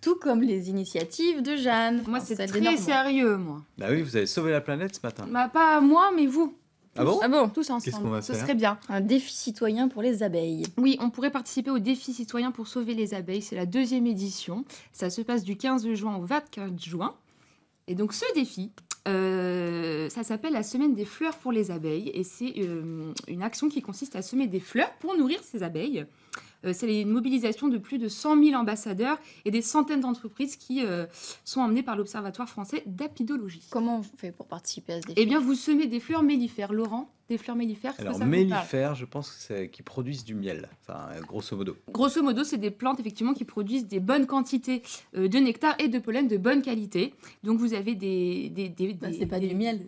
Tout comme les initiatives de Jeanne. Moi, Enfin, c'est celle des très Normands. sérieux, moi. Bah oui, vous avez sauvé la planète ce matin. Bah, pas moi, mais vous. Ah bon? Ah bon? Tous Qu'est-ce qu'on ensemble. va Ce faire? serait bien. Un défi citoyen pour les abeilles. Oui, on pourrait participer au défi citoyen pour sauver les abeilles. C'est la 2e édition. Ça se passe du 15 juin au 24 juin. Et donc, ce défi, ça s'appelle la Semaine des fleurs pour les abeilles. Et c'est une action qui consiste à semer des fleurs pour nourrir ces abeilles. C'est une mobilisation de plus de 100 000 ambassadeurs et des centaines d'entreprises qui sont emmenées par l'Observatoire français d'apidologie. Comment on fait pour participer à ce défi? Eh bien, vous semez des fleurs mellifères. Laurent, des fleurs mellifères, est-ce que Alors, ça vous parle? mellifères, je pense que c'est qui produisent du miel. Enfin, grosso modo. Grosso modo, c'est des plantes effectivement qui produisent des bonnes quantités de nectar et de pollen de bonne qualité. Donc, vous avez Bah, c'est pas du miel.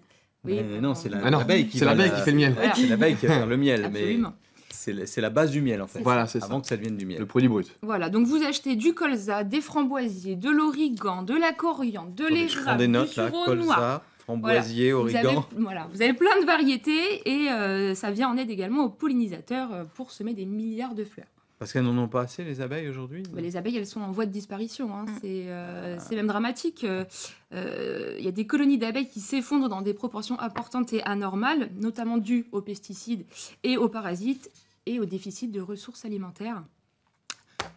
Oui, Mais non, c'est Ah non, l'abeille qui c'est va l'abeille qui fait le miel. Voilà. C'est l'abeille qui va faire le miel. Absolument. Mais c'est la base du miel, en fait. Voilà, c'est ça. Avant que ça devienne du miel. Le produit brut. Voilà, donc vous achetez du colza, des framboisiers, de l'origan, de la coriandre, de Je prends l'érable, des du notes, là. sureau noir. Colza, framboisier, Vous avez, origan. vous avez plein de variétés et ça vient en aide également aux pollinisateurs pour semer des milliards de fleurs. Parce qu'elles n'en ont pas assez, les abeilles, aujourd'hui? Bah, les abeilles, elles sont en voie de disparition. Hein. C'est même dramatique. Il y a des colonies d'abeilles qui s'effondrent dans des proportions importantes et anormales, notamment dues aux pesticides et aux parasites et au déficit de ressources alimentaires.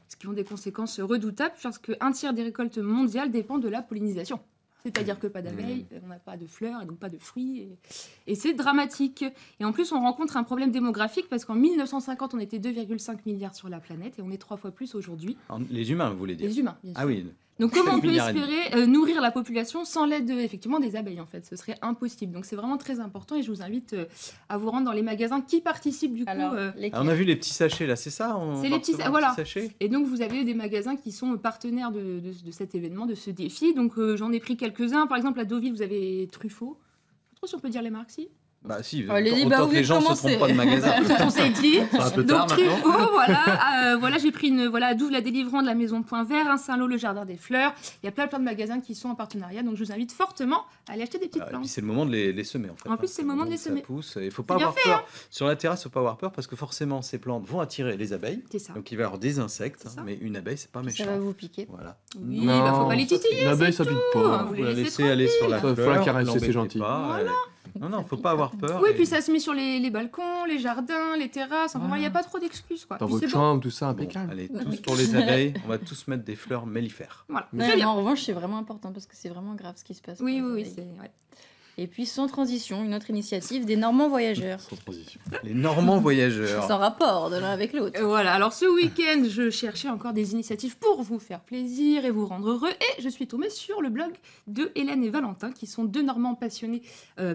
Ce qui ont des conséquences redoutables parce qu'un tiers des récoltes mondiales dépend de la pollinisation. C'est-à-dire que pas d'abeilles, on n'a pas de fleurs et donc pas de fruits. Et c'est dramatique. Et en plus, on rencontre un problème démographique parce qu'en 1950, on était 2,5 milliards sur la planète et on est 3 fois plus aujourd'hui. Les humains, vous voulez dire? Les humains, bien sûr. Ah oui. Donc comment on peut Milliard et demi. espérer nourrir la population sans l'aide effectivement des abeilles en fait? Ce serait impossible. Donc c'est vraiment très important et je vous invite à vous rendre dans les magasins qui participent du coup. Alors, Ah, on a vu les petits sachets, là, c'est ça? C'est les petits voilà. sachets. Et donc vous avez des magasins qui sont partenaires de cet événement, de ce défi. Donc j'en ai pris quelques-uns. Par exemple à Deauville, vous avez Truffaut. Je sais pas trop si on peut dire les marques si. Bah si, Allez-y, autant bah, que vous les gens ne se commencez. trompent pas de magasin. On s'est dit. C'est un peu Donc tard maintenant. Truffaut, voilà, j'ai pris à Douve la Délivrant de la Maison Point Vert, Saint-Lô le Jardin des Fleurs. Il y a plein de magasins qui sont en partenariat, donc je vous invite fortement à aller acheter des petites Et plantes. puis c'est le moment de les semer en fait. En plus, c'est le moment de les où ça semer. pousse. Il faut pas bien avoir peur. Sur la terrasse, il faut pas avoir peur parce que forcément ces plantes vont attirer les abeilles. C'est ça. Donc il va y avoir des insectes, C'est ça. mais une abeille c'est pas Ça méchant. va vous piquer. Voilà. Oui, Non, bah faut pas les titiller. Une abeille, c'est ça pique tout. pas. Vous Vous les la laissez laissez aller sur la Faut fleur. la caresser, c'est l'embêtez gentil. pas, Non, faut pas avoir peur. Oui, et- puis ça se met sur les balcons, les jardins, les terrasses. Enfin, il n'y a pas trop d'excuses, quoi. Dans Puis votre c'est bon. chambre, tout ça, Bon, impeccable. allez, tous pour les abeilles, on va tous mettre des fleurs mellifères. Voilà. Non, Très mais bien. en revanche, c'est vraiment important parce que c'est vraiment grave ce qui se passe. pour Oui, les oui, oui. abeilles. c'est- ouais. Et puis, sans transition, une autre initiative des Normands voyageurs. Sans transition. Les Normands voyageurs. Sans rapport de l'un avec l'autre. Voilà, alors ce week-end, je cherchais encore des initiatives pour vous faire plaisir et vous rendre heureux. Et je suis tombée sur le blog de Hélène et Valentin, qui sont deux Normands passionnés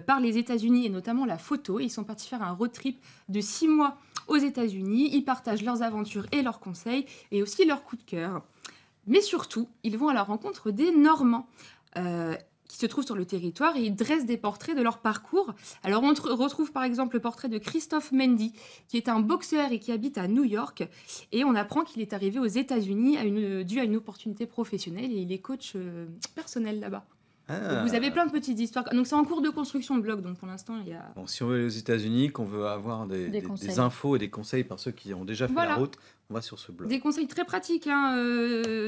par les États-Unis et notamment la photo. Ils sont partis faire un road trip de 6 mois aux États-Unis. Ils partagent leurs aventures et leurs conseils et aussi leurs coups de cœur. Mais surtout, ils vont à la rencontre des Normands. Qui se trouvent sur le territoire et ils dressent des portraits de leur parcours. Alors on retrouve par exemple le portrait de Christophe Mendy, qui est un boxeur et qui habite à New York. Et on apprend qu'il est arrivé aux États-Unis dû à une opportunité professionnelle et il est coach personnel là-bas. Ah. Donc vous avez plein de petites histoires. Donc c'est en cours de construction le blog, donc pour l'instant il y a... Bon, si on veut aller aux États-Unis, qu'on veut avoir Des conseils. des infos et des conseils par ceux qui ont déjà fait Voilà. la route, on va sur ce blog. Des conseils très pratiques, hein,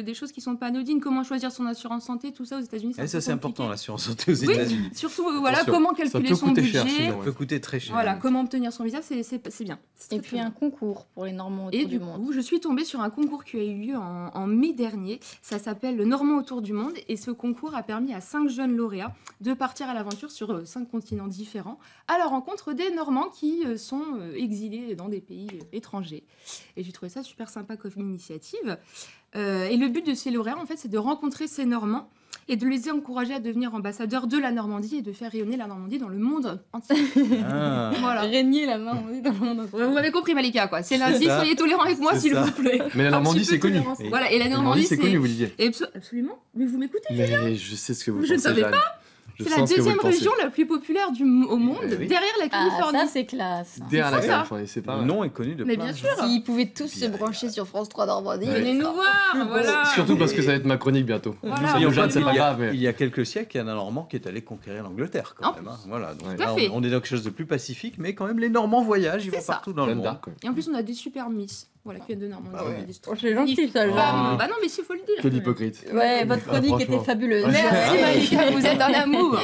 des choses qui sont pas anodines, comment choisir son assurance santé, tout ça aux États-Unis. Et un ça peu c'est compliqué. important, l'assurance santé aux Oui, États-Unis. surtout voilà, Attention, comment ça calculer peut son coûter budget. cher, sinon, Ça ouais. peut coûter très cher. Voilà, comment obtenir son visa, c'est bien. C'est Et très, puis très un bien. concours pour les Normands autour Et du du monde. coup, je suis tombée sur un concours qui a eu lieu en mai dernier. Ça s'appelle le Normand autour du monde. Et ce concours a permis à 5 jeunes lauréats de partir à l'aventure sur 5 continents différents, à la rencontre des Normands qui sont exilés dans des pays étrangers. Et j'ai trouvé ça super sympa comme initiative. Et le but de ces lauréats, en fait, c'est de rencontrer ces Normands et de les encourager à devenir ambassadeurs de la Normandie et de faire rayonner la Normandie dans le monde entier. Ah. Voilà. Régner la main on est dans le monde entier. Vous m'avez compris, Malika, quoi. C'est lundi, ça. soyez tolérants avec moi, C'est s'il ça. vous plaît. Mais la Un Normandie, petit peu c'est connu. tolérance. Oui. Voilà, et la La Normandie, c'est connu, vous disiez. Absolument. Mais vous m'écoutez? Mais je sais ce que vous Je ne pensez, savais Jeanne. Je C'est la sens ce que vous deuxième pensez. région la plus populaire au monde, Eh oui. derrière la Ah, Californie. ça, c'est classe. Derrière la C'est ça. Californie, c'est pas Le mal. nom est connu de Mais plein bien de sûr. gens. S'ils pouvaient tous Puis, se brancher sur France 3 Normandie. Venez nous voir, voilà. Surtout parce que ça va être ma chronique bientôt. Voilà, Soyons Jeanne, c'est absolument. pas Il y, a, grave, mais... il y a quelques siècles, il y a un Normand qui est allé conquérir l'Angleterre quand Oh. même. Hein. Voilà, donc Tout à là, fait. on est dans quelque chose de plus pacifique, mais quand même les Normands voyagent, ils C'est vont ça. partout dans le Jeanne monde. d'Arc, quoi. Et en plus, on a des super miss. Voilà, qui viennent de Normandie. Ah ouais. des Oh, c'est gentil, ça, Femmes. genre. Bah non, mais s'il faut le dire. Quel hypocrite. Ouais, votre chronique était franchement. fabuleuse. Merci Malika, vous êtes un amour.